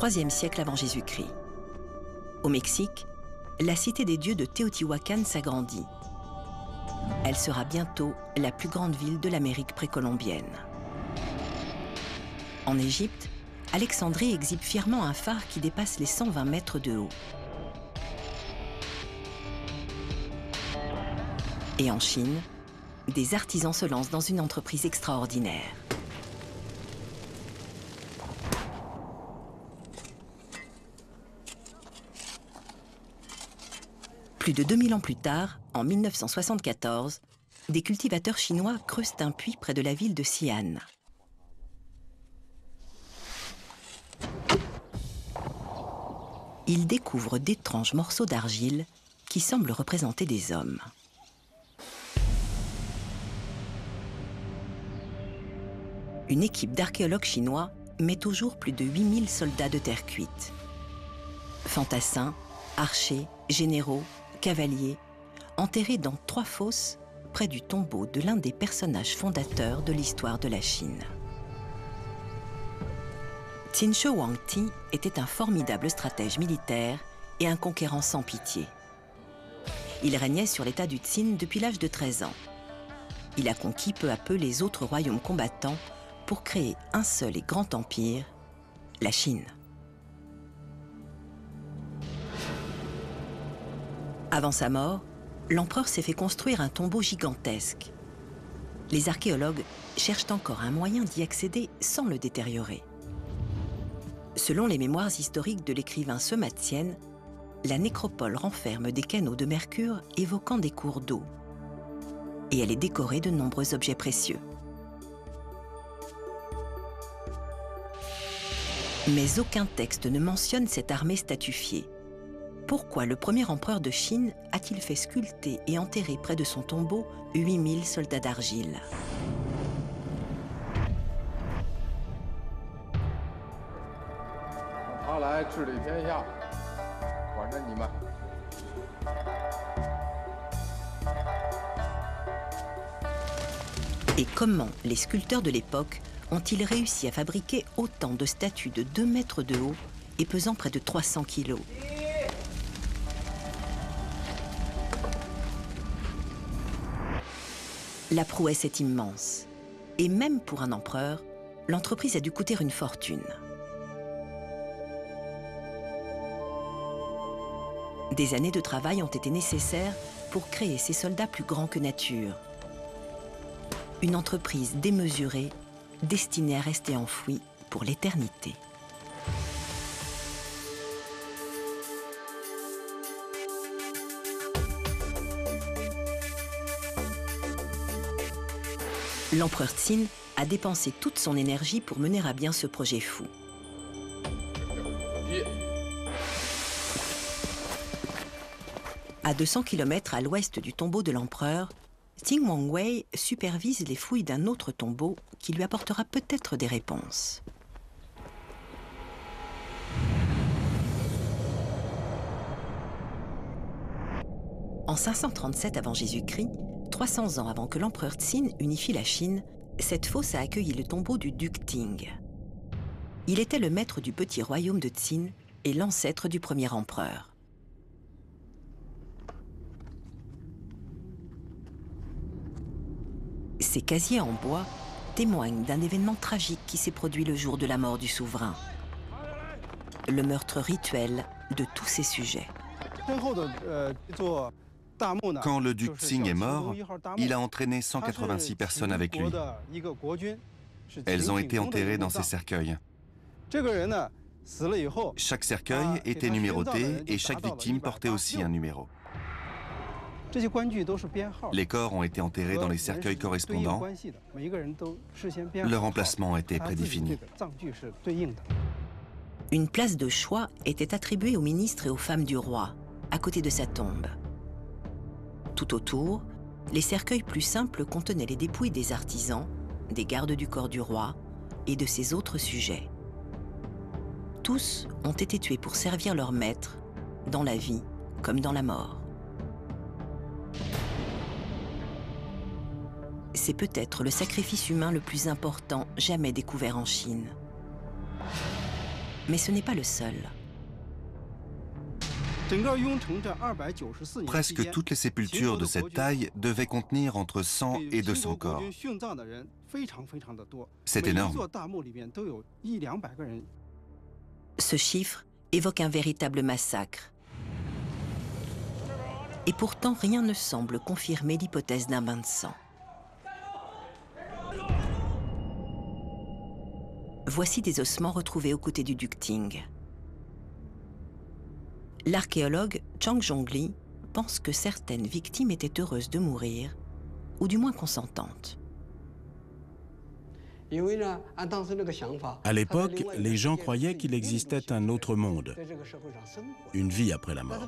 IIIe siècle avant Jésus-Christ. Au Mexique, la cité des dieux de Teotihuacan s'agrandit. Elle sera bientôt la plus grande ville de l'Amérique précolombienne. En Égypte, Alexandrie exhibe fièrement un phare qui dépasse les 120 mètres de haut. Et en Chine, des artisans se lancent dans une entreprise extraordinaire. Plus de 2000 ans plus tard, en 1974, des cultivateurs chinois creusent un puits près de la ville de Xi'an. Ils découvrent d'étranges morceaux d'argile qui semblent représenter des hommes. Une équipe d'archéologues chinois met au jour plus de 8000 soldats de terre cuite. Fantassins, archers, généraux, cavaliers, enterrés dans 3 fosses près du tombeau de l'un des personnages fondateurs de l'histoire de la Chine. Qin Shi Huangdi était un formidable stratège militaire et un conquérant sans pitié. Il régnait sur l'état du Qin depuis l'âge de 13 ans. Il a conquis peu à peu les autres royaumes combattants pour créer un seul et grand empire, la Chine. Avant sa mort, l'empereur s'est fait construire un tombeau gigantesque. Les archéologues cherchent encore un moyen d'y accéder sans le détériorer. Selon les mémoires historiques de l'écrivain Sima Qian, la nécropole renferme des canaux de mercure évoquant des cours d'eau. Et elle est décorée de nombreux objets précieux. Mais aucun texte ne mentionne cette armée statufiée. Pourquoi le premier empereur de Chine a-t-il fait sculpter et enterrer près de son tombeau 8000 soldats d'argile? Et comment les sculpteurs de l'époque ont-ils réussi à fabriquer autant de statues de 2 mètres de haut et pesant près de 300 kilos? La prouesse est immense. Et même pour un empereur, l'entreprise a dû coûter une fortune. Des années de travail ont été nécessaires pour créer ces soldats plus grands que nature. Une entreprise démesurée, destinée à rester enfouie pour l'éternité. L'empereur Qin a dépensé toute son énergie pour mener à bien ce projet fou. À 200 km à l'ouest du tombeau de l'empereur, Qin Wangwei supervise les fouilles d'un autre tombeau qui lui apportera peut-être des réponses. En 537 avant Jésus-Christ, 300 ans avant que l'empereur Qin unifie la Chine, cette fosse a accueilli le tombeau du duc Ting. Il était le maître du petit royaume de Qin et l'ancêtre du premier empereur. Ces casiers en bois témoignent d'un événement tragique qui s'est produit le jour de la mort du souverain. Le meurtre rituel de tous ses sujets. Quand le duc Qing est mort, il a entraîné 186 personnes avec lui. Elles ont été enterrées dans ces cercueils. Chaque cercueil était numéroté et chaque victime portait aussi un numéro. Les corps ont été enterrés dans les cercueils correspondants. Leur emplacement était prédéfini. Une place de choix était attribuée aux ministres et aux femmes du roi, à côté de sa tombe. Tout autour, les cercueils plus simples contenaient les dépouilles des artisans, des gardes du corps du roi et de ses autres sujets. Tous ont été tués pour servir leur maître, dans la vie comme dans la mort. C'est peut-être le sacrifice humain le plus important jamais découvert en Chine. Mais ce n'est pas le seul. Presque toutes les sépultures de cette taille devaient contenir entre 100 et 200 corps. C'est énorme. Ce chiffre évoque un véritable massacre. Et pourtant, rien ne semble confirmer l'hypothèse d'un bain de sang. Voici des ossements retrouvés aux côtés du duc Ting. L'archéologue Chang Zhongli pense que certaines victimes étaient heureuses de mourir, ou du moins consentantes. À l'époque, les gens croyaient qu'il existait un autre monde, une vie après la mort.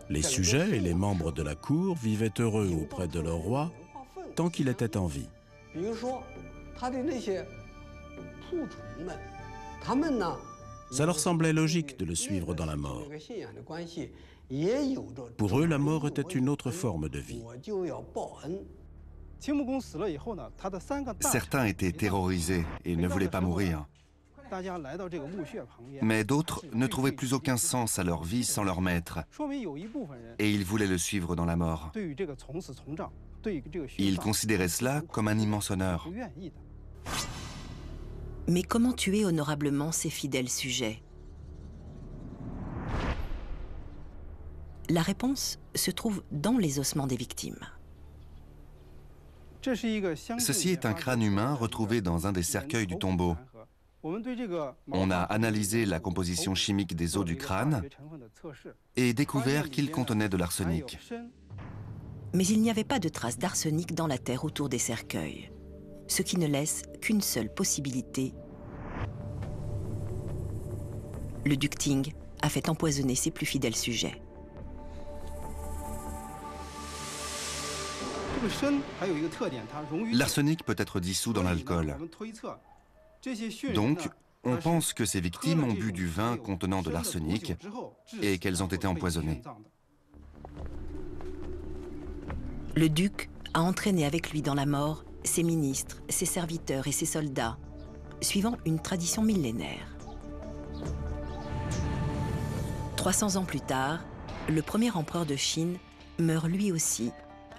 Les sujets et les membres de la cour vivaient heureux auprès de leur roi tant qu'il était en vie. Ça leur semblait logique de le suivre dans la mort. Pour eux, la mort était une autre forme de vie. Certains étaient terrorisés et ne voulaient pas mourir. Mais d'autres ne trouvaient plus aucun sens à leur vie sans leur maître. Et ils voulaient le suivre dans la mort. Ils considéraient cela comme un immense honneur. Mais comment tuer honorablement ces fidèles sujets? La réponse se trouve dans les ossements des victimes. Ceci est un crâne humain retrouvé dans un des cercueils du tombeau. On a analysé la composition chimique des os du crâne et découvert qu'il contenait de l'arsenic. Mais il n'y avait pas de traces d'arsenic dans la terre autour des cercueils, ce qui ne laisse qu'une seule possibilité. Le duc Ting a fait empoisonner ses plus fidèles sujets. L'arsenic peut être dissous dans l'alcool. Donc, on pense que ces victimes ont bu du vin contenant de l'arsenic et qu'elles ont été empoisonnées. Le duc a entraîné avec lui dans la mort ses ministres, ses serviteurs et ses soldats, suivant une tradition millénaire. 300 ans plus tard, le premier empereur de Chine meurt lui aussi,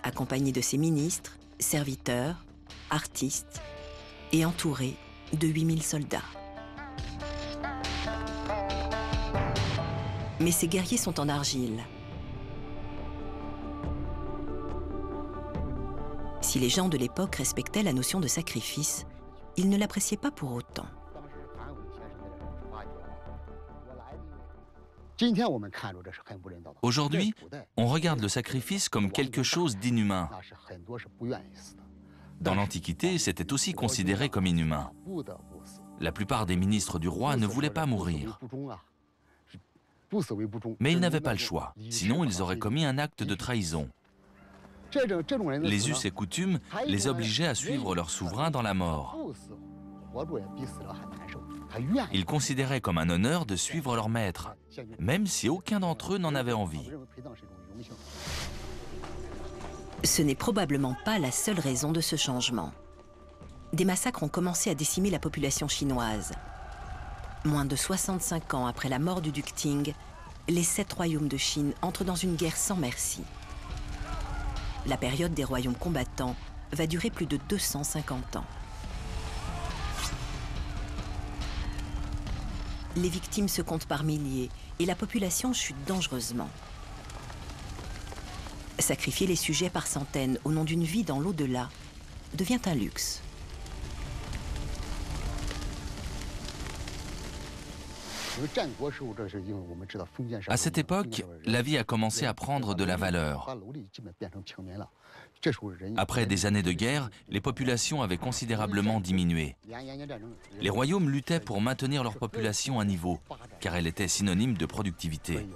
accompagné de ses ministres, serviteurs, artistes et entouré de 8000 soldats. Mais ces guerriers sont en argile. Si les gens de l'époque respectaient la notion de sacrifice, ils ne l'appréciaient pas pour autant. Aujourd'hui, on regarde le sacrifice comme quelque chose d'inhumain. Dans l'Antiquité, c'était aussi considéré comme inhumain. La plupart des ministres du roi ne voulaient pas mourir. Mais ils n'avaient pas le choix, sinon ils auraient commis un acte de trahison. Les us et coutumes les obligeaient à suivre leur souverain dans la mort. Ils considéraient comme un honneur de suivre leur maître, même si aucun d'entre eux n'en avait envie. Ce n'est probablement pas la seule raison de ce changement. Des massacres ont commencé à décimer la population chinoise. Moins de 65 ans après la mort du duc Ting, les 7 royaumes de Chine entrent dans une guerre sans merci. La période des royaumes combattants va durer plus de 250 ans. Les victimes se comptent par milliers et la population chute dangereusement. Sacrifier les sujets par centaines au nom d'une vie dans l'au-delà devient un luxe. À cette époque, la vie a commencé à prendre de la valeur. Après des années de guerre, les populations avaient considérablement diminué. Les royaumes luttaient pour maintenir leur population à niveau, car elle était synonyme de productivité.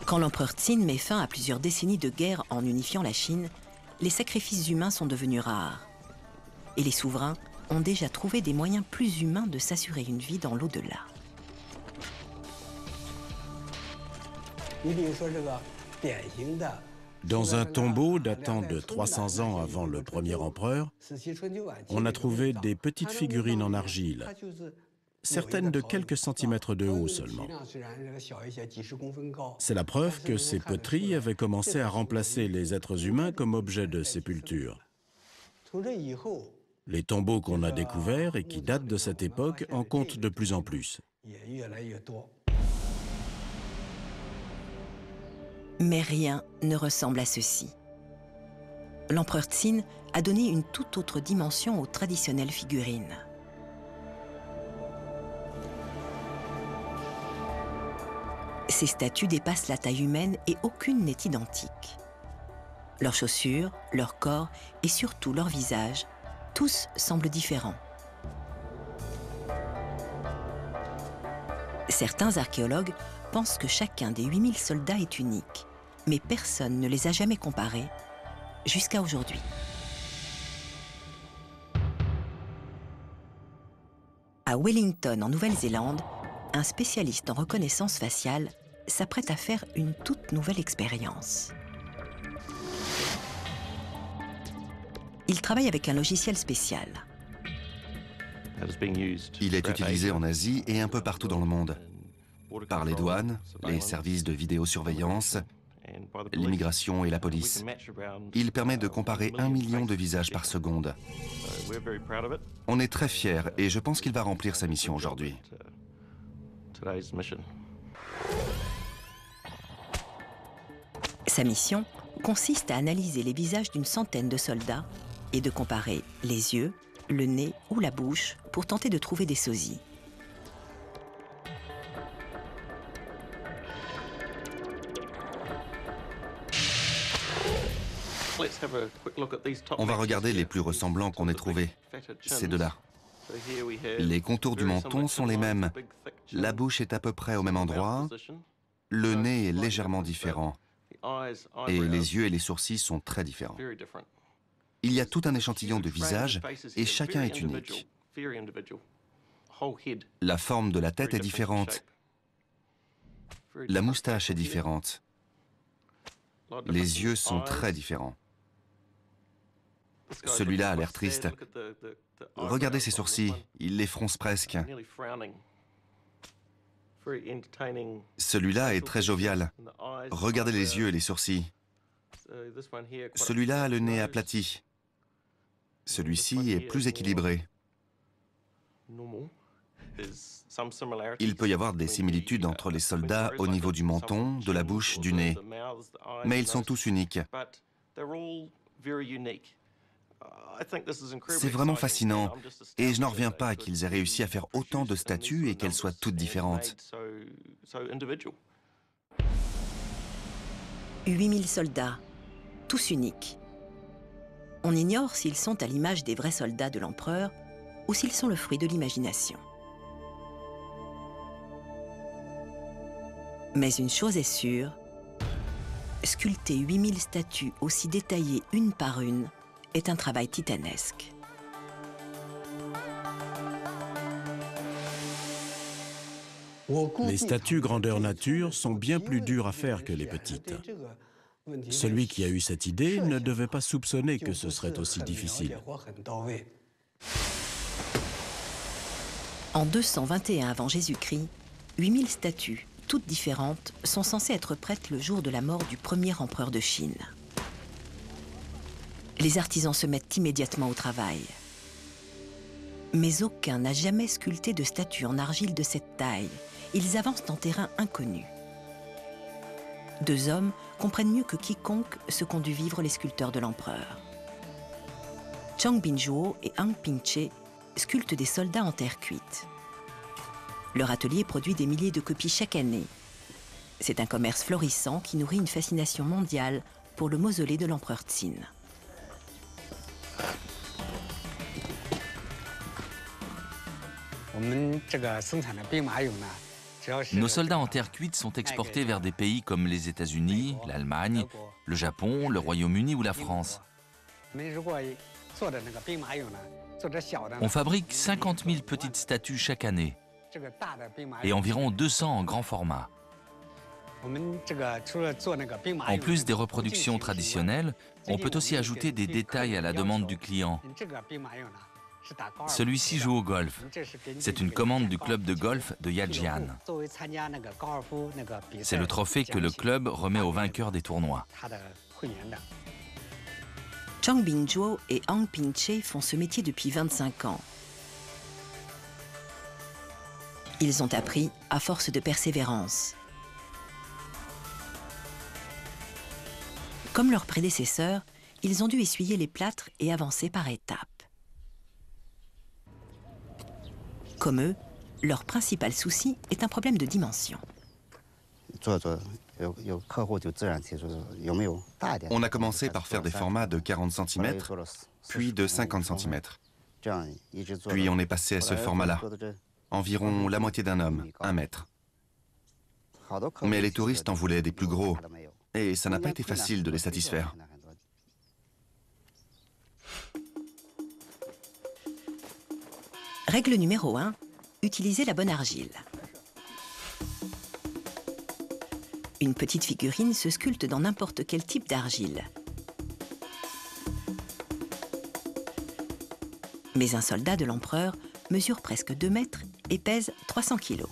Quand l'empereur Qin met fin à plusieurs décennies de guerre en unifiant la Chine, les sacrifices humains sont devenus rares. Et les souverains ont déjà trouvé des moyens plus humains de s'assurer une vie dans l'au-delà. Dans un tombeau datant de 300 ans avant le premier empereur, on a trouvé des petites figurines en argile, certaines de quelques centimètres de haut seulement. C'est la preuve que ces poteries avaient commencé à remplacer les êtres humains comme objet de sépulture. Les tombeaux qu'on a découverts et qui datent de cette époque en comptent de plus en plus. Mais rien ne ressemble à ceci. L'empereur Tsin a donné une toute autre dimension aux traditionnelles figurines. Ces statues dépassent la taille humaine et aucune n'est identique. Leurs chaussures, leur corps et surtout leur visage, tous semblent différents. Certains archéologues pensent que chacun des 8000 soldats est unique, mais personne ne les a jamais comparés jusqu'à aujourd'hui. À Wellington, en Nouvelle-Zélande, un spécialiste en reconnaissance faciale s'apprête à faire une toute nouvelle expérience. Il travaille avec un logiciel spécial. Il est utilisé en Asie et un peu partout dans le monde. Par les douanes, les services de vidéosurveillance, l'immigration et la police. Il permet de comparer 1 million de visages par seconde. On est très fiers et je pense qu'il va remplir sa mission aujourd'hui. Sa mission consiste à analyser les visages d'une centaine de soldats et de comparer les yeux, le nez ou la bouche pour tenter de trouver des sosies. On va regarder les plus ressemblants qu'on ait trouvés, ces deux-là. Les contours du menton sont les mêmes. La bouche est à peu près au même endroit. Le nez est légèrement différent. Et les yeux et les sourcils sont très différents. Il y a tout un échantillon de visages et chacun est unique. La forme de la tête est différente. La moustache est différente. Les yeux sont très différents. Celui-là a l'air triste. Regardez ses sourcils, il les fronce presque. Celui-là est très jovial. Regardez les yeux et les sourcils. Celui-là a le nez aplati. Celui-ci est plus équilibré. Il peut y avoir des similitudes entre les soldats au niveau du menton, de la bouche, du nez. Mais ils sont tous uniques. C'est vraiment fascinant. Et je n'en reviens pas qu'ils aient réussi à faire autant de statues et qu'elles soient toutes différentes. 8000 soldats, tous uniques. On ignore s'ils sont à l'image des vrais soldats de l'empereur ou s'ils sont le fruit de l'imagination. Mais une chose est sûre, sculpter 8000 statues aussi détaillées une par une est un travail titanesque. Les statues grandeur nature sont bien plus dures à faire que les petites. Celui qui a eu cette idée ne devait pas soupçonner que ce serait aussi difficile. En 221 avant Jésus-Christ, 8000 statues, toutes différentes, sont censées être prêtes le jour de la mort du premier empereur de Chine. Les artisans se mettent immédiatement au travail. Mais aucun n'a jamais sculpté de statue en argile de cette taille. Ils avancent en terrain inconnu. Deux hommes comprennent mieux que quiconque ce qu'ont dû vivre les sculpteurs de l'empereur. Chang Binzhuo et Ang Pingche sculptent des soldats en terre cuite. Leur atelier produit des milliers de copies chaque année. C'est un commerce florissant qui nourrit une fascination mondiale pour le mausolée de l'empereur Tsin. Nos soldats en terre cuite sont exportés vers des pays comme les États-Unis, l'Allemagne, le Japon, le Royaume-Uni ou la France. On fabrique 50 000 petites statues chaque année et environ 200 en grand format. En plus des reproductions traditionnelles, on peut aussi ajouter des détails à la demande du client. Celui-ci joue au golf. C'est une commande du club de golf de Yajian. C'est le trophée que le club remet aux vainqueurs des tournois. Chang Bingzhuo et Hang Pingche font ce métier depuis 25 ans. Ils ont appris à force de persévérance. Comme leurs prédécesseurs, ils ont dû essuyer les plâtres et avancer par étapes. Comme eux, leur principal souci est un problème de dimension. On a commencé par faire des formats de 40 cm, puis de 50 cm. Puis on est passé à ce format-là, environ la moitié d'un homme, 1 mètre. Mais les touristes en voulaient des plus gros, et ça n'a pas été facile de les satisfaire. Règle numéro 1, utilisez la bonne argile. Une petite figurine se sculpte dans n'importe quel type d'argile. Mais un soldat de l'empereur mesure presque 2 mètres et pèse 300 kilos.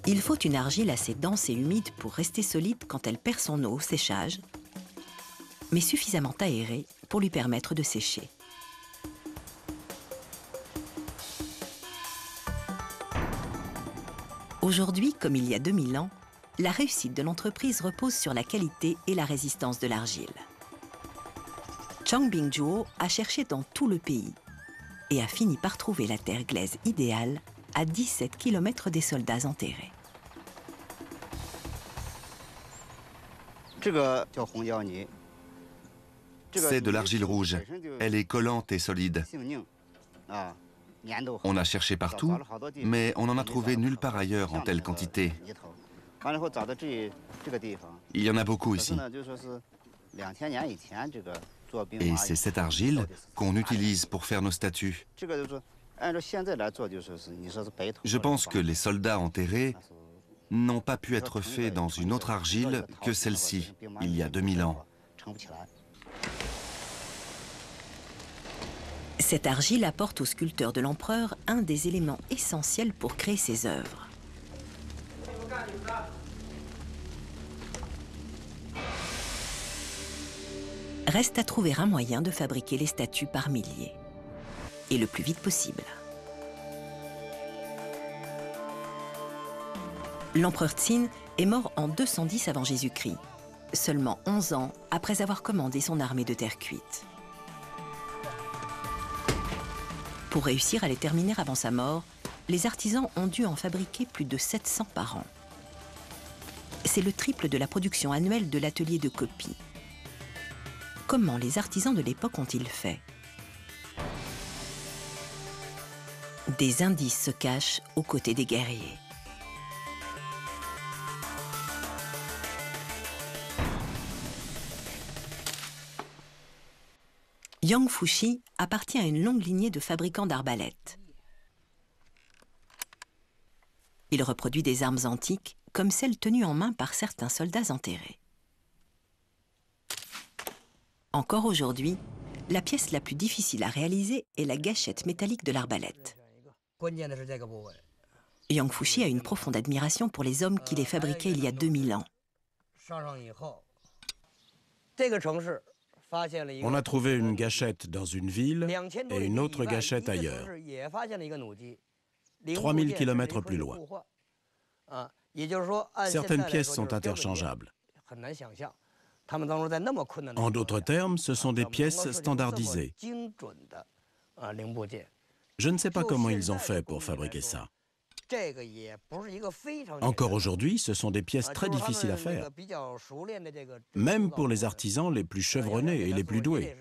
Il faut une argile assez dense et humide pour rester solide quand elle perd son eau au séchage, mais suffisamment aérée pour lui permettre de sécher. Aujourd'hui, comme il y a 2000 ans, la réussite de l'entreprise repose sur la qualité et la résistance de l'argile. Chang Bingzhuo a cherché dans tout le pays et a fini par trouver la terre glaise idéale à 17 km des soldats enterrés. C'est de l'argile rouge. Elle est collante et solide. On a cherché partout, mais on n'en a trouvé nulle part ailleurs en telle quantité. Il y en a beaucoup ici. Et c'est cette argile qu'on utilise pour faire nos statues. Je pense que les soldats enterrés n'ont pas pu être faits dans une autre argile que celle-ci, il y a 2000 ans. Cette argile apporte au sculpteur de l'empereur un des éléments essentiels pour créer ses œuvres. Reste à trouver un moyen de fabriquer les statues par milliers, et le plus vite possible. L'empereur Xin est mort en 210 avant Jésus-Christ, seulement 11 ans après avoir commandé son armée de terre cuite. Pour réussir à les terminer avant sa mort, les artisans ont dû en fabriquer plus de 700 par an. C'est le triple de la production annuelle de l'atelier de copie. Comment les artisans de l'époque ont-ils fait? Des indices se cachent aux côtés des guerriers. Yang Fushi appartient à une longue lignée de fabricants d'arbalètes. Il reproduit des armes antiques comme celles tenues en main par certains soldats enterrés. Encore aujourd'hui, la pièce la plus difficile à réaliser est la gâchette métallique de l'arbalète. Yang Fushi a une profonde admiration pour les hommes qui les fabriquaient il y a 2000 ans. On a trouvé une gâchette dans une ville et une autre gâchette ailleurs, 3000 km plus loin. Certaines pièces sont interchangeables. En d'autres termes, ce sont des pièces standardisées. Je ne sais pas comment ils ont fait pour fabriquer ça. Encore aujourd'hui, ce sont des pièces très difficiles à faire, même pour les artisans les plus chevronnés et les plus doués.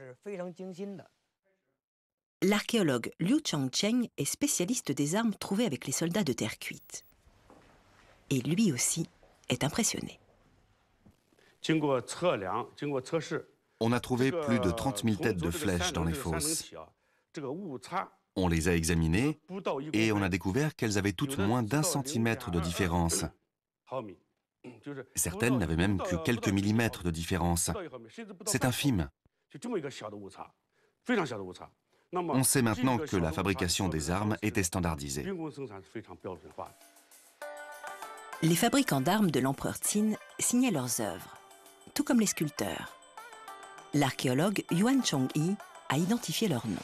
L'archéologue Liu Changcheng est spécialiste des armes trouvées avec les soldats de terre cuite. Et lui aussi est impressionné. On a trouvé plus de 30 000 têtes de flèches dans les fosses. On les a examinées et on a découvert qu'elles avaient toutes moins d'1 centimètre de différence. Certaines n'avaient même que quelques millimètres de différence. C'est infime. On sait maintenant que la fabrication des armes était standardisée. Les fabricants d'armes de l'empereur Qin signaient leurs œuvres, tout comme les sculpteurs. L'archéologue Yuan Chongyi a identifié leurs noms.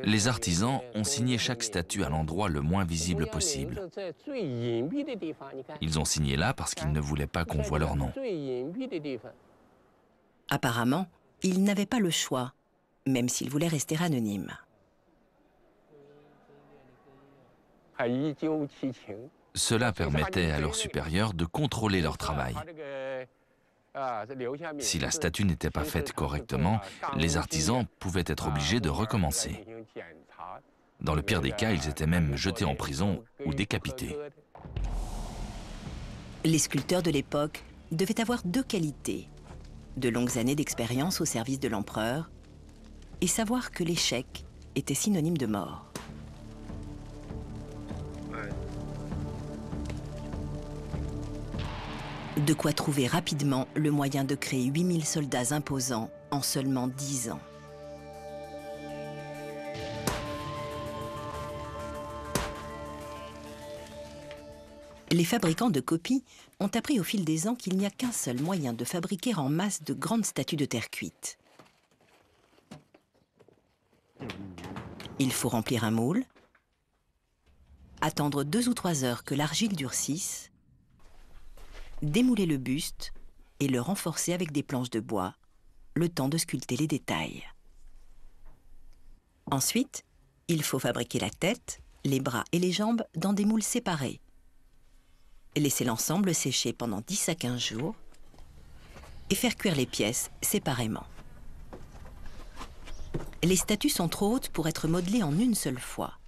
Les artisans ont signé chaque statue à l'endroit le moins visible possible. Ils ont signé là parce qu'ils ne voulaient pas qu'on voie leur nom. Apparemment, ils n'avaient pas le choix, même s'ils voulaient rester anonymes. Cela permettait à leurs supérieurs de contrôler leur travail. Si la statue n'était pas faite correctement, les artisans pouvaient être obligés de recommencer. Dans le pire des cas, ils étaient même jetés en prison ou décapités. Les sculpteurs de l'époque devaient avoir deux qualités: de longues années d'expérience au service de l'empereur et savoir que l'échec était synonyme de mort. De quoi trouver rapidement le moyen de créer 8000 soldats imposants en seulement 10 ans. Les fabricants de copies ont appris au fil des ans qu'il n'y a qu'un seul moyen de fabriquer en masse de grandes statues de terre cuite. Il faut remplir un moule, attendre 2 ou 3 heures que l'argile durcisse, démouler le buste et le renforcer avec des planches de bois, le temps de sculpter les détails. Ensuite, il faut fabriquer la tête, les bras et les jambes dans des moules séparés. Laisser l'ensemble sécher pendant 10 à 15 jours et faire cuire les pièces séparément. Les statues sont trop hautes pour être modelées en une seule fois.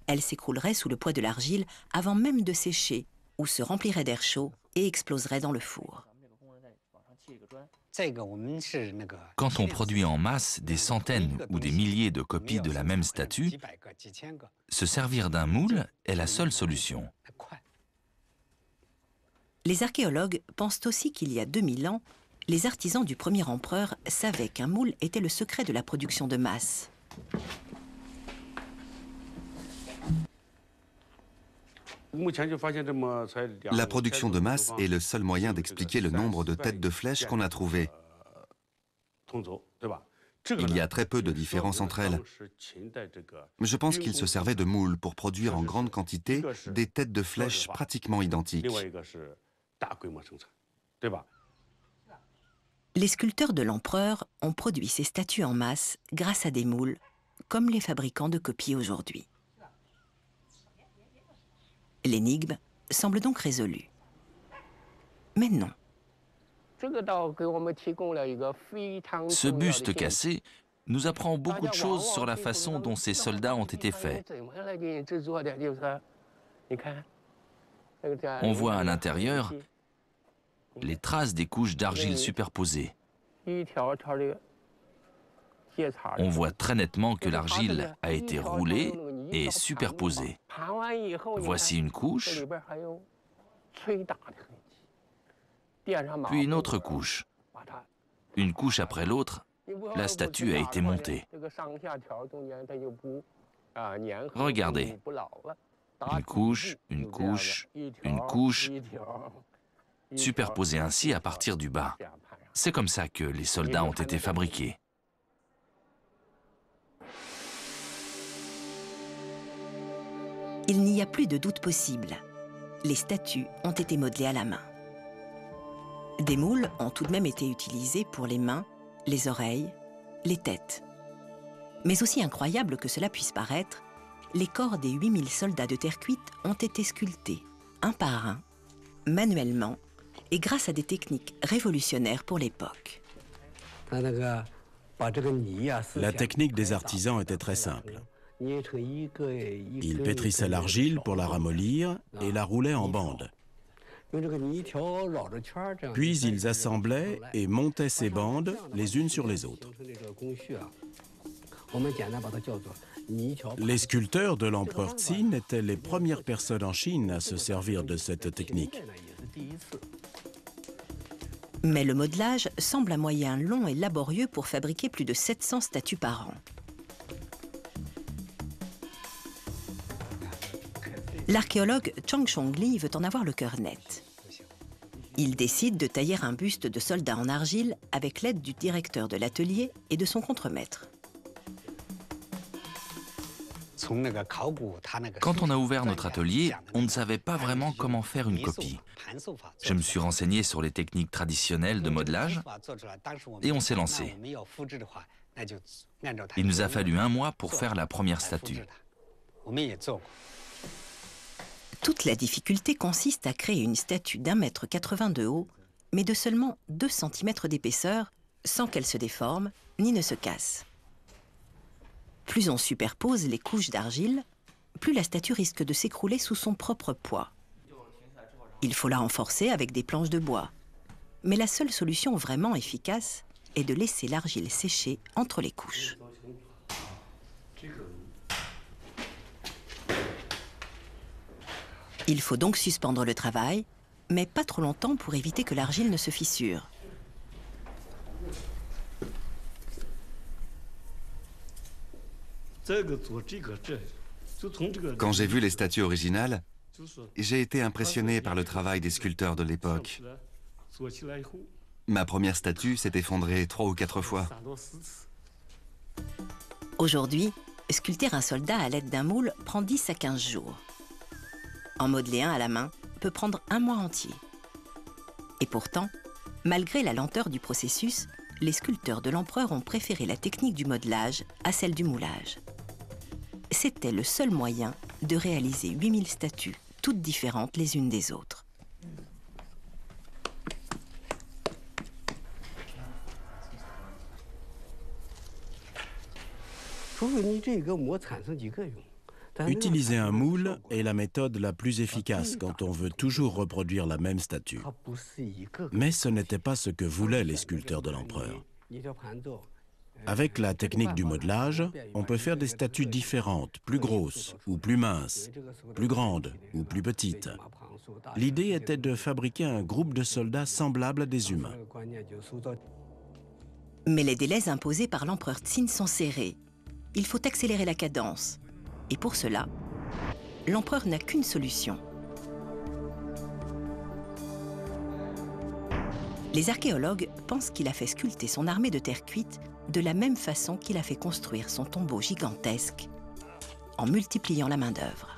Elles s'écrouleraient sous le poids de l'argile avant même de sécher ou se rempliraient d'air chaud et exploseraient dans le four. Quand on produit en masse des centaines ou des milliers de copies de la même statue, se servir d'un moule est la seule solution. Les archéologues pensent aussi qu'il y a 2000 ans, les artisans du premier empereur savaient qu'un moule était le secret de la production de masse. La production de masse est le seul moyen d'expliquer le nombre de têtes de flèches qu'on a trouvées. Il y a très peu de différence entre elles. Je pense qu'ils se servaient de moules pour produire en grande quantité des têtes de flèches pratiquement identiques. Les sculpteurs de l'empereur ont produit ces statues en masse grâce à des moules, comme les fabricants de copies aujourd'hui. L'énigme semble donc résolue. Mais non. Ce buste cassé nous apprend beaucoup de choses sur la façon dont ces soldats ont été faits. On voit à l'intérieur les traces des couches d'argile superposées. On voit très nettement que l'argile a été roulée et superposée. Voici une couche, puis une autre couche. Une couche après l'autre, la statue a été montée. Regardez. Une couche, une couche, une couche, superposée ainsi à partir du bas. C'est comme ça que les soldats ont été fabriqués. Il n'y a plus de doute possible. Les statues ont été modelées à la main. Des moules ont tout de même été utilisés pour les mains, les oreilles, les têtes. Mais aussi incroyable que cela puisse paraître, les corps des 8000 soldats de terre cuite ont été sculptés, un par un, manuellement, et grâce à des techniques révolutionnaires pour l'époque. La technique des artisans était très simple. Ils pétrissaient l'argile pour la ramollir et la roulaient en bandes. Puis ils assemblaient et montaient ces bandes les unes sur les autres. Les sculpteurs de l'empereur Qin étaient les premières personnes en Chine à se servir de cette technique. Mais le modelage semble un moyen long et laborieux pour fabriquer plus de 700 statues par an. L'archéologue Zhang Chongli veut en avoir le cœur net. Il décide de tailler un buste de soldat en argile avec l'aide du directeur de l'atelier et de son contremaître. Quand on a ouvert notre atelier, on ne savait pas vraiment comment faire une copie. Je me suis renseigné sur les techniques traditionnelles de modelage et on s'est lancé. Il nous a fallu 1 mois pour faire la première statue. Toute la difficulté consiste à créer une statue d'1,80 m de haut, mais de seulement 2 cm d'épaisseur, sans qu'elle se déforme ni ne se casse. Plus on superpose les couches d'argile, plus la statue risque de s'écrouler sous son propre poids. Il faut la renforcer avec des planches de bois. Mais la seule solution vraiment efficace est de laisser l'argile sécher entre les couches. Il faut donc suspendre le travail, mais pas trop longtemps pour éviter que l'argile ne se fissure. Quand j'ai vu les statues originales, j'ai été impressionné par le travail des sculpteurs de l'époque. Ma première statue s'est effondrée 3 ou 4 fois. Aujourd'hui, sculpter un soldat à l'aide d'un moule prend 10 à 15 jours. En modeler un à la main peut prendre 1 mois entier. Et pourtant, malgré la lenteur du processus, les sculpteurs de l'empereur ont préféré la technique du modelage à celle du moulage. C'était le seul moyen de réaliser 8000 statues, toutes différentes les unes des autres. Utiliser un moule est la méthode la plus efficace quand on veut toujours reproduire la même statue. Mais ce n'était pas ce que voulaient les sculpteurs de l'empereur. Avec la technique du modelage, on peut faire des statues différentes, plus grosses ou plus minces, plus grandes ou plus petites. L'idée était de fabriquer un groupe de soldats semblable à des humains. Mais les délais imposés par l'empereur Qin sont serrés. Il faut accélérer la cadence. Et pour cela, l'empereur n'a qu'une solution. Les archéologues pensent qu'il a fait sculpter son armée de terre cuite de la même façon qu'il a fait construire son tombeau gigantesque, en multipliant la main-d'œuvre.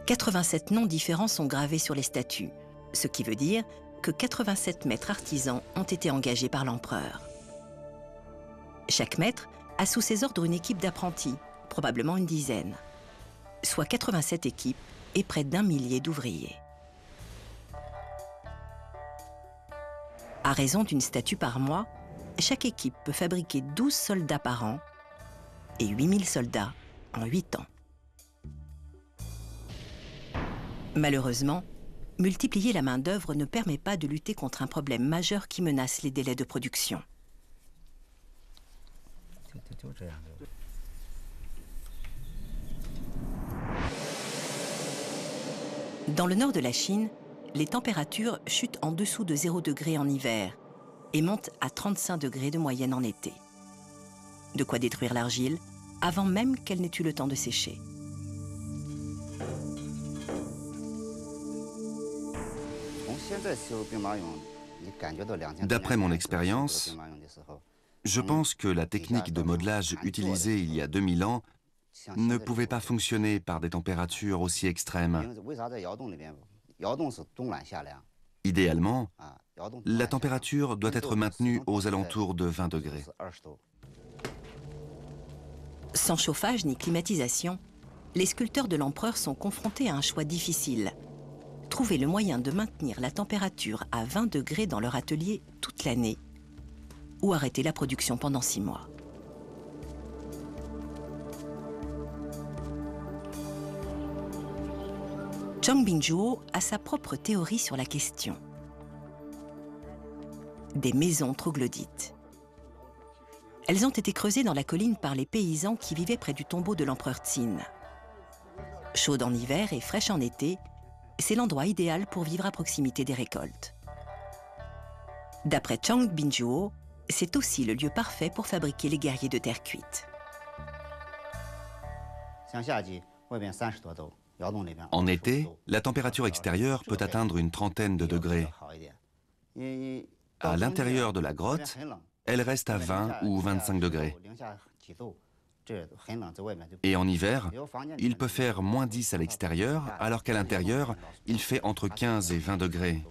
« 87 noms différents sont gravés sur les statues, ce qui veut dire que 87 maîtres artisans ont été engagés par l'empereur. Chaque maître a sous ses ordres une équipe d'apprentis, probablement une dizaine, soit 87 équipes et près d'1 millier d'ouvriers. À raison d'une statue par mois, chaque équipe peut fabriquer 12 soldats par an et 8000 soldats en 8 ans. Malheureusement, multiplier la main-d'œuvre ne permet pas de lutter contre un problème majeur qui menace les délais de production. Dans le nord de la Chine, les températures chutent en dessous de 0 degré en hiver et montent à 35 degrés de moyenne en été. De quoi détruire l'argile avant même qu'elle n'ait eu le temps de sécher. D'après mon expérience, je pense que la technique de modelage utilisée il y a 2000 ans ne pouvait pas fonctionner par des températures aussi extrêmes. Idéalement, la température doit être maintenue aux alentours de 20 degrés. Sans chauffage ni climatisation, les sculpteurs de l'empereur sont confrontés à un choix difficile. Trouver le moyen de maintenir la température à 20 degrés dans leur atelier toute l'année ou arrêter la production pendant 6 mois. Zhang Bingzhuo a sa propre théorie sur la question. Des maisons troglodytes. Elles ont été creusées dans la colline par les paysans qui vivaient près du tombeau de l'empereur Qin. Chaude en hiver et fraîche en été, c'est l'endroit idéal pour vivre à proximité des récoltes. D'après Zhang Bingzhuo, c'est aussi le lieu parfait pour fabriquer les guerriers de terre cuite. En été, la température extérieure peut atteindre une trentaine de degrés. À l'intérieur de la grotte, elle reste à 20 ou 25 degrés. Et en hiver, il peut faire moins 10 à l'extérieur, alors qu'à l'intérieur, il fait entre 15 et 20 degrés.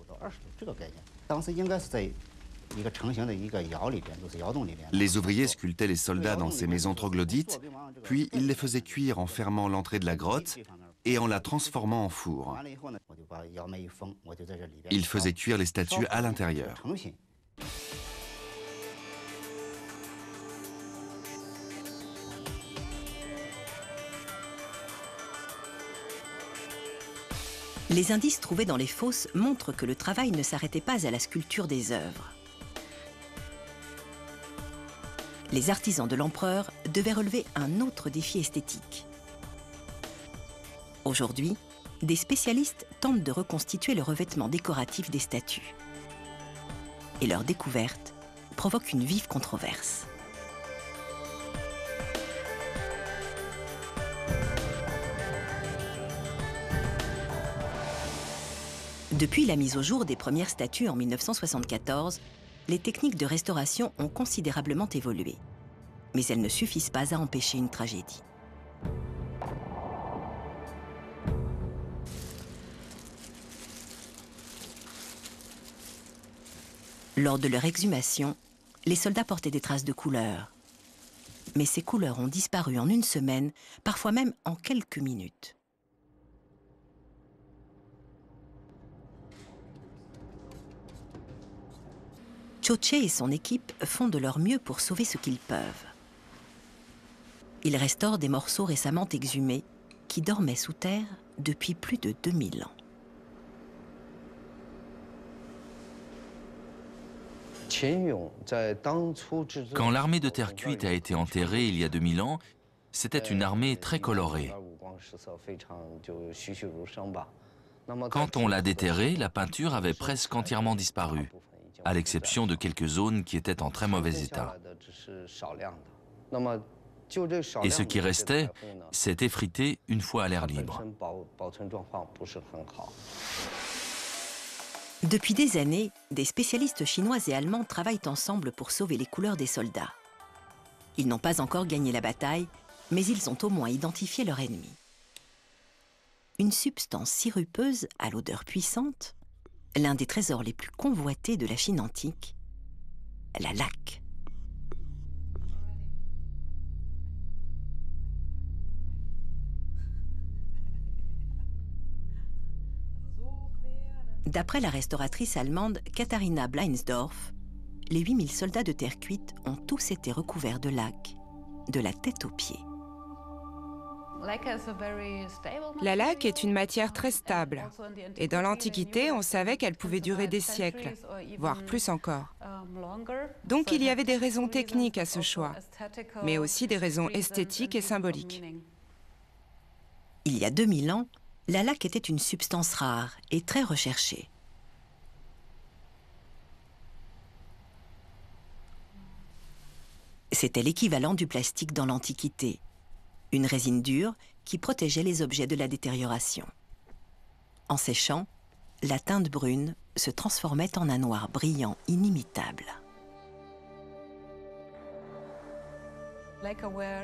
Les ouvriers sculptaient les soldats dans ces maisons troglodytes, puis ils les faisaient cuire en fermant l'entrée de la grotte et en la transformant en four. Ils faisaient cuire les statues à l'intérieur. Les indices trouvés dans les fosses montrent que le travail ne s'arrêtait pas à la sculpture des œuvres. Les artisans de l'empereur devaient relever un autre défi esthétique. Aujourd'hui, des spécialistes tentent de reconstituer le revêtement décoratif des statues. Et leur découverte provoque une vive controverse. Depuis la mise au jour des premières statues en 1974, les techniques de restauration ont considérablement évolué. Mais elles ne suffisent pas à empêcher une tragédie. Lors de leur exhumation, les soldats portaient des traces de couleurs. Mais ces couleurs ont disparu en une semaine, parfois même en quelques minutes. Choche et son équipe font de leur mieux pour sauver ce qu'ils peuvent. Ils restaurent des morceaux récemment exhumés qui dormaient sous terre depuis plus de 2000 ans. Quand l'armée de terre cuite a été enterrée il y a 2000 ans, c'était une armée très colorée. Quand on l'a déterrée, la peinture avait presque entièrement disparu, à l'exception de quelques zones qui étaient en très mauvais état. Et ce qui restait s'est effrité une fois à l'air libre. Depuis des années, des spécialistes chinois et allemands travaillent ensemble pour sauver les couleurs des soldats. Ils n'ont pas encore gagné la bataille, mais ils ont au moins identifié leur ennemi. Une substance sirupeuse à l'odeur puissante, l'un des trésors les plus convoités de la Chine antique, la laque. D'après la restauratrice allemande Katharina Bleinsdorf, les 8000 soldats de terre cuite ont tous été recouverts de laque, de la tête aux pieds. La laque est une matière très stable. Et dans l'Antiquité, on savait qu'elle pouvait durer des siècles, voire plus encore. Donc il y avait des raisons techniques à ce choix, mais aussi des raisons esthétiques et symboliques. Il y a 2000 ans, la laque était une substance rare et très recherchée. C'était l'équivalent du plastique dans l'Antiquité, une résine dure qui protégeait les objets de la détérioration. En séchant, la teinte brune se transformait en un noir brillant inimitable.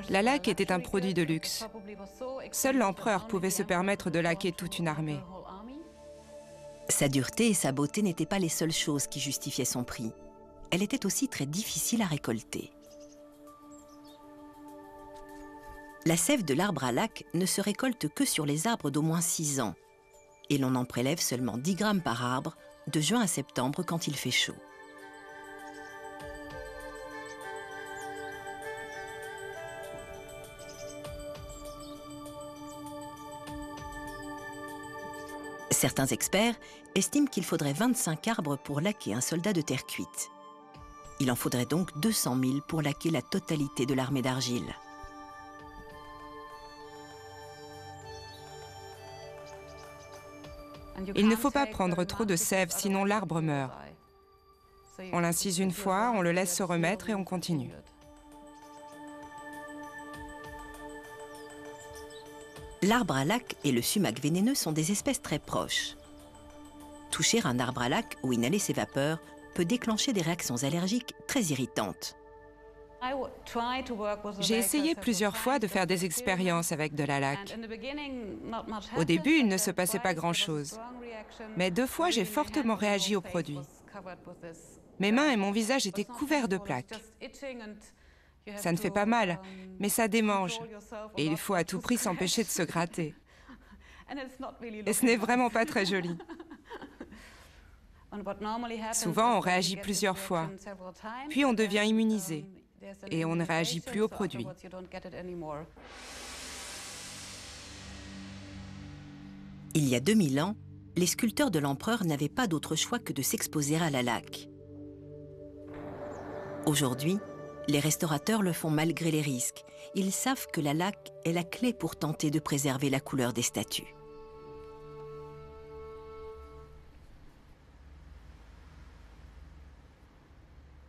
La laque était un produit de luxe. Seul l'empereur pouvait se permettre de laquer toute une armée. Sa dureté et sa beauté n'étaient pas les seules choses qui justifiaient son prix. Elle était aussi très difficile à récolter. La sève de l'arbre à laque ne se récolte que sur les arbres d'au moins 6 ans, et l'on en prélève seulement 10 grammes par arbre, de juin à septembre quand il fait chaud. Certains experts estiment qu'il faudrait 25 arbres pour laquer un soldat de terre cuite. Il en faudrait donc 200 000 pour laquer la totalité de l'armée d'argile. Il ne faut pas prendre trop de sève, sinon l'arbre meurt. On l'incise une fois, on le laisse se remettre et on continue. L'arbre à laque et le sumac vénéneux sont des espèces très proches. Toucher un arbre à laque ou inhaler ses vapeurs peut déclencher des réactions allergiques très irritantes. J'ai essayé plusieurs fois de faire des expériences avec de la laque. Au début, il ne se passait pas grand-chose. Mais 2 fois, j'ai fortement réagi au produit. Mes mains et mon visage étaient couverts de plaques. Ça ne fait pas mal, mais ça démange. Et il faut à tout prix s'empêcher de se gratter. Et ce n'est vraiment pas très joli. Souvent, on réagit plusieurs fois. Puis on devient immunisé. Et on ne réagit plus au produit. Il y a 2000 ans, les sculpteurs de l'empereur n'avaient pas d'autre choix que de s'exposer à la laque. Aujourd'hui, les restaurateurs le font malgré les risques. Ils savent que la laque est la clé pour tenter de préserver la couleur des statues.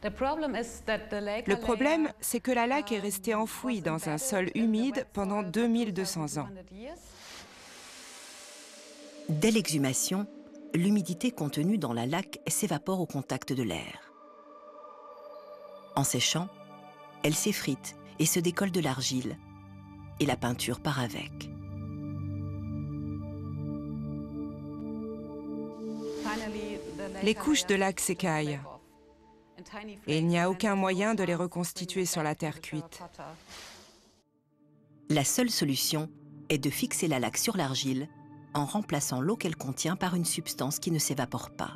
Le problème, c'est que la laque est restée enfouie dans un sol humide pendant 2200 ans. Dès l'exhumation, l'humidité contenue dans la laque s'évapore au contact de l'air. En séchant, elle s'effrite et se décolle de l'argile, et la peinture part avec. Les couches de laque s'écaillent, et il n'y a aucun moyen de les reconstituer sur la terre cuite. La seule solution est de fixer la laque sur l'argile en remplaçant l'eau qu'elle contient par une substance qui ne s'évapore pas.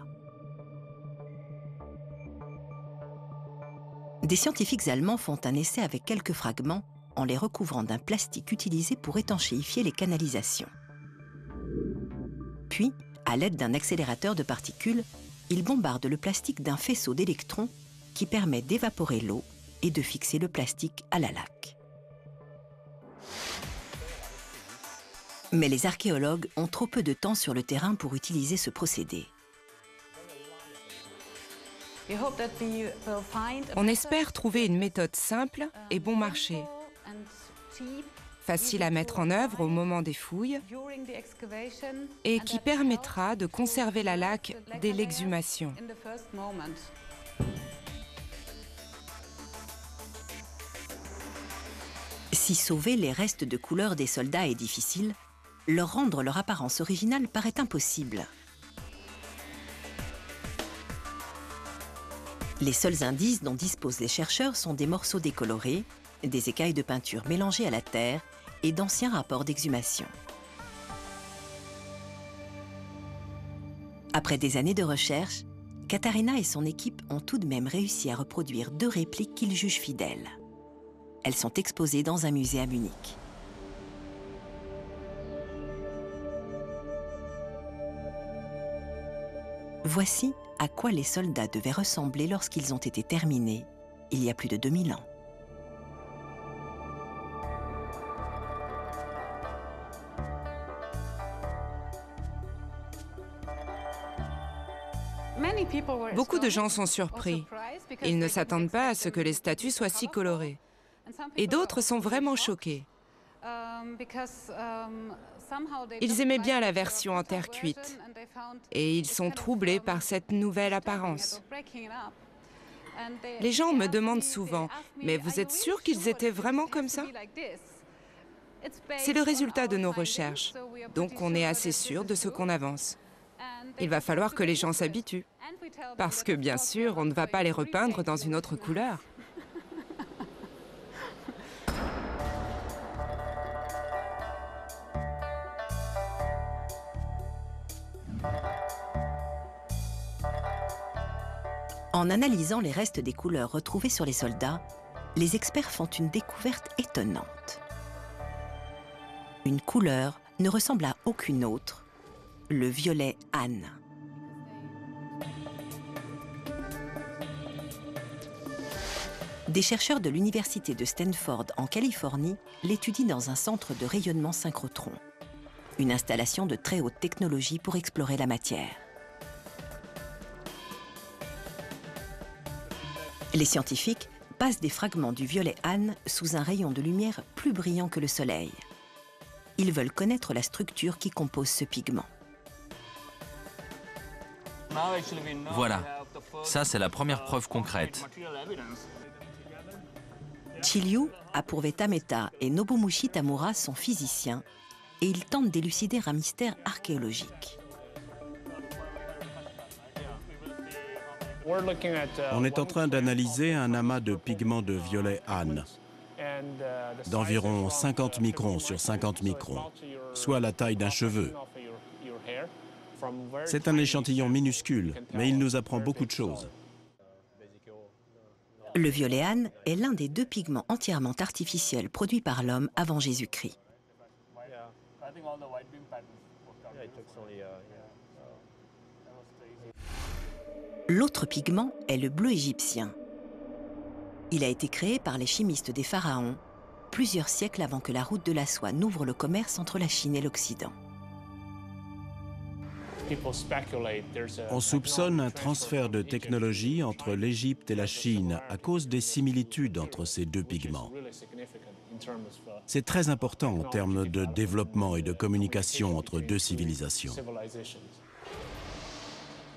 Des scientifiques allemands font un essai avec quelques fragments en les recouvrant d'un plastique utilisé pour étanchéifier les canalisations. Puis, à l'aide d'un accélérateur de particules, ils bombardent le plastique d'un faisceau d'électrons qui permet d'évaporer l'eau et de fixer le plastique à la laque. Mais les archéologues ont trop peu de temps sur le terrain pour utiliser ce procédé. On espère trouver une méthode simple et bon marché, facile à mettre en œuvre au moment des fouilles et qui permettra de conserver la laque dès l'exhumation. Si sauver les restes de couleur des soldats est difficile, leur rendre leur apparence originale paraît impossible. Les seuls indices dont disposent les chercheurs sont des morceaux décolorés, des écailles de peinture mélangées à la terre et d'anciens rapports d'exhumation. Après des années de recherche, Katharina et son équipe ont tout de même réussi à reproduire 2 répliques qu'ils jugent fidèles. Elles sont exposées dans un musée à Munich. Voici à quoi les soldats devaient ressembler lorsqu'ils ont été terminés, il y a plus de 2000 ans. Beaucoup de gens sont surpris. Ils ne s'attendent pas à ce que les statues soient si colorées. Et d'autres sont vraiment choqués. Ils aimaient bien la version en terre cuite. Et ils sont troublés par cette nouvelle apparence. Les gens me demandent souvent, « Mais vous êtes sûr qu'ils étaient vraiment comme ça ?» C'est le résultat de nos recherches, donc on est assez sûr de ce qu'on avance. Il va falloir que les gens s'habituent, parce que bien sûr, on ne va pas les repeindre dans une autre couleur. En analysant les restes des couleurs retrouvées sur les soldats, les experts font une découverte étonnante. Une couleur ne ressemble à aucune autre, le violet Han. Des chercheurs de l'université de Stanford en Californie l'étudient dans un centre de rayonnement synchrotron, une installation de très haute technologie pour explorer la matière. Les scientifiques passent des fragments du violet Han sous un rayon de lumière plus brillant que le Soleil. Ils veulent connaître la structure qui compose ce pigment. Voilà, ça c'est la première preuve concrète. Chiryu, Apurve Tameta et Nobumushi Tamura sont physiciens et ils tentent d'élucider un mystère archéologique. On est en train d'analyser un amas de pigments de violet Han d'environ 50 microns sur 50 microns, soit la taille d'un cheveu. C'est un échantillon minuscule, mais il nous apprend beaucoup de choses. Le violet Han est l'un des 2 pigments entièrement artificiels produits par l'homme avant Jésus-Christ. L'autre pigment est le bleu égyptien. Il a été créé par les chimistes des pharaons plusieurs siècles avant que la route de la soie n'ouvre le commerce entre la Chine et l'Occident. On soupçonne un transfert de technologie entre l'Égypte et la Chine à cause des similitudes entre ces 2 pigments. C'est très important en termes de développement et de communication entre 2 civilisations.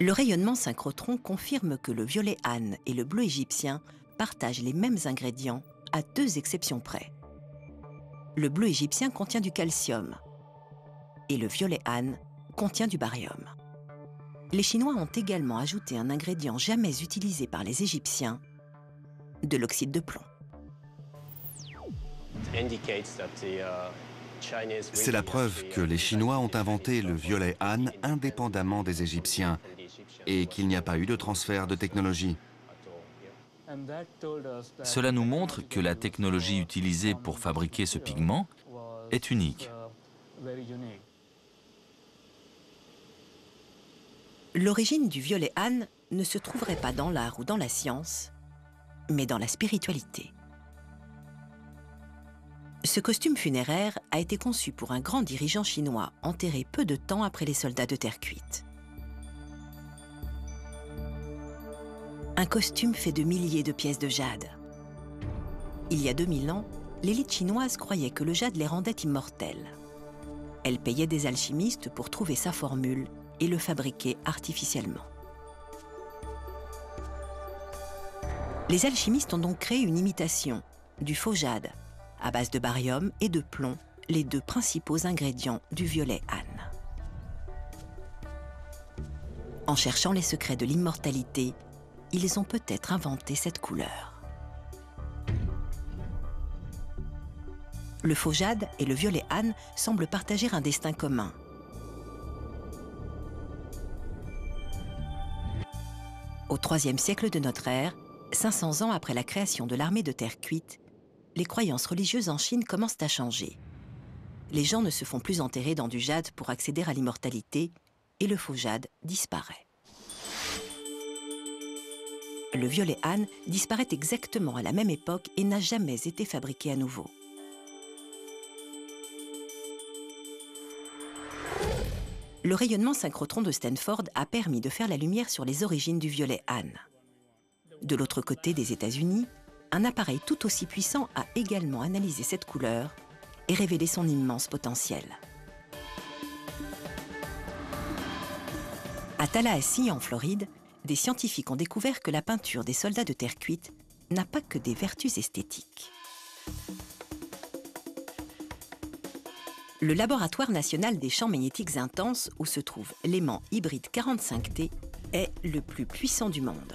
Le rayonnement synchrotron confirme que le violet Han et le bleu égyptien partagent les mêmes ingrédients à 2 exceptions près. Le bleu égyptien contient du calcium et le violet Han contient du barium. Les Chinois ont également ajouté un ingrédient jamais utilisé par les Égyptiens, de l'oxyde de plomb. C'est la preuve que les Chinois ont inventé le violet Han indépendamment des Égyptiens et qu'il n'y a pas eu de transfert de technologie. Cela nous montre que la technologie utilisée pour fabriquer ce pigment est unique. L'origine du violet Han ne se trouverait pas dans l'art ou dans la science, mais dans la spiritualité. Ce costume funéraire a été conçu pour un grand dirigeant chinois enterré peu de temps après les soldats de terre cuite. Un costume fait de milliers de pièces de jade. Il y a 2000 ans, l'élite chinoise croyait que le jade les rendait immortels. Elle payait des alchimistes pour trouver sa formule et le fabriquer artificiellement. Les alchimistes ont donc créé une imitation du faux jade, à base de barium et de plomb, les 2 principaux ingrédients du violet Han. En cherchant les secrets de l'immortalité, ils ont peut-être inventé cette couleur. Le faux jade et le violet Han semblent partager un destin commun. Au IIIe siècle de notre ère, 500 ans après la création de l'armée de terre cuite, les croyances religieuses en Chine commencent à changer. Les gens ne se font plus enterrer dans du jade pour accéder à l'immortalité et le faux jade disparaît. Le violet Han disparaît exactement à la même époque et n'a jamais été fabriqué à nouveau. Le rayonnement synchrotron de Stanford a permis de faire la lumière sur les origines du violet Han. De l'autre côté des États-Unis, un appareil tout aussi puissant a également analysé cette couleur et révélé son immense potentiel. À Tallahassee, en Floride, des scientifiques ont découvert que la peinture des soldats de terre cuite n'a pas que des vertus esthétiques. Le Laboratoire national des champs magnétiques intenses, où se trouve l'aimant hybride 45T, est le plus puissant du monde.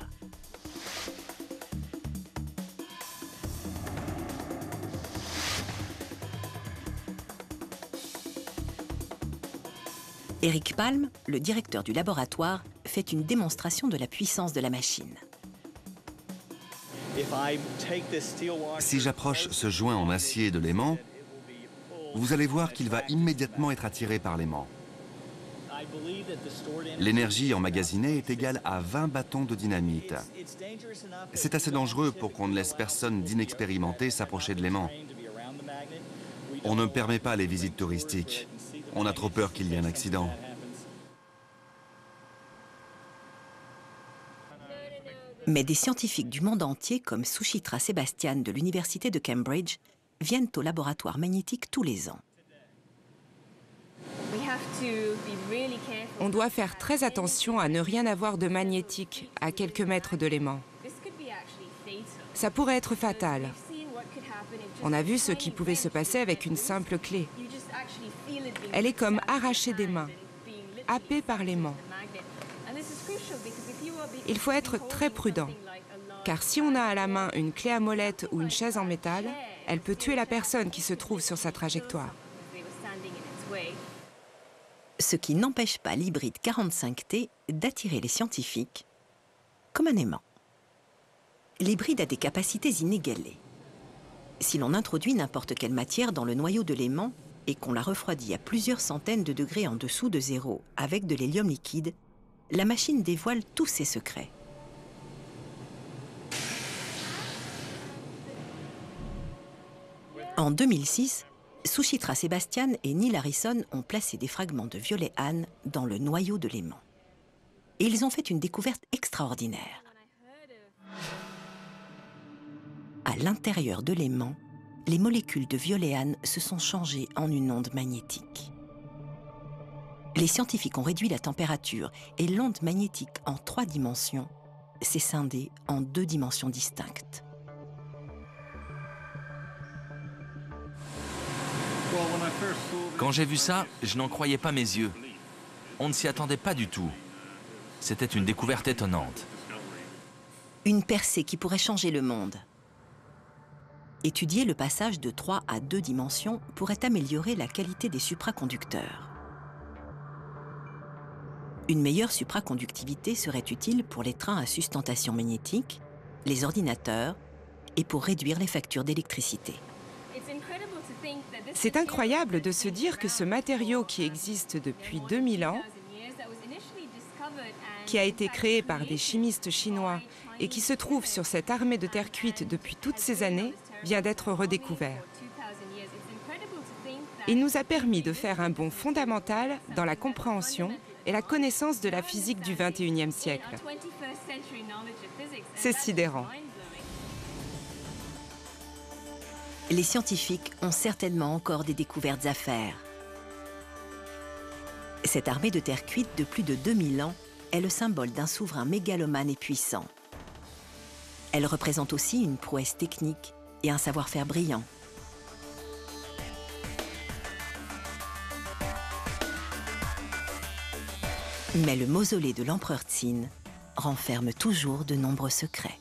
Eric Palm, le directeur du laboratoire, fait une démonstration de la puissance de la machine. Si j'approche ce joint en acier de l'aimant, vous allez voir qu'il va immédiatement être attiré par l'aimant. L'énergie emmagasinée est égale à 20 bâtons de dynamite. C'est assez dangereux pour qu'on ne laisse personne d'inexpérimenté s'approcher de l'aimant. On ne permet pas les visites touristiques. On a trop peur qu'il y ait un accident. Mais des scientifiques du monde entier, comme Suchitra Sebastian de l'Université de Cambridge, viennent au laboratoire magnétique tous les ans. On doit faire très attention à ne rien avoir de magnétique à quelques mètres de l'aimant. Ça pourrait être fatal. On a vu ce qui pouvait se passer avec une simple clé. Elle est comme arrachée des mains, happée par l'aimant. Il faut être très prudent, car si on a à la main une clé à molette ou une chaise en métal, elle peut tuer la personne qui se trouve sur sa trajectoire. Ce qui n'empêche pas l'hybride 45T d'attirer les scientifiques comme un aimant. L'hybride a des capacités inégalées. Si l'on introduit n'importe quelle matière dans le noyau de l'aimant et qu'on la refroidit à plusieurs centaines de degrés en dessous de zéro avec de l'hélium liquide, la machine dévoile tous ses secrets. En 2006, Suchitra Sebastian et Neil Harrison ont placé des fragments de violet âne dans le noyau de l'aimant. Et ils ont fait une découverte extraordinaire. À l'intérieur de l'aimant, les molécules de violet âne se sont changées en une onde magnétique. Les scientifiques ont réduit la température et l'onde magnétique en 3 dimensions s'est scindée en 2 dimensions distinctes. Quand j'ai vu ça, je n'en croyais pas mes yeux. On ne s'y attendait pas du tout. C'était une découverte étonnante. Une percée qui pourrait changer le monde. Étudier le passage de 3 à 2 dimensions pourrait améliorer la qualité des supraconducteurs. Une meilleure supraconductivité serait utile pour les trains à sustentation magnétique, les ordinateurs et pour réduire les factures d'électricité. C'est incroyable de se dire que ce matériau qui existe depuis 2000 ans, qui a été créé par des chimistes chinois et qui se trouve sur cette armée de terre cuite depuis toutes ces années, vient d'être redécouvert. Il nous a permis de faire un bond fondamental dans la compréhension et la connaissance de la physique du XXIe siècle. C'est sidérant. Les scientifiques ont certainement encore des découvertes à faire. Cette armée de terre cuite de plus de 2000 ans est le symbole d'un souverain mégalomane et puissant. Elle représente aussi une prouesse technique et un savoir-faire brillant. Mais le mausolée de l'empereur Qin renferme toujours de nombreux secrets.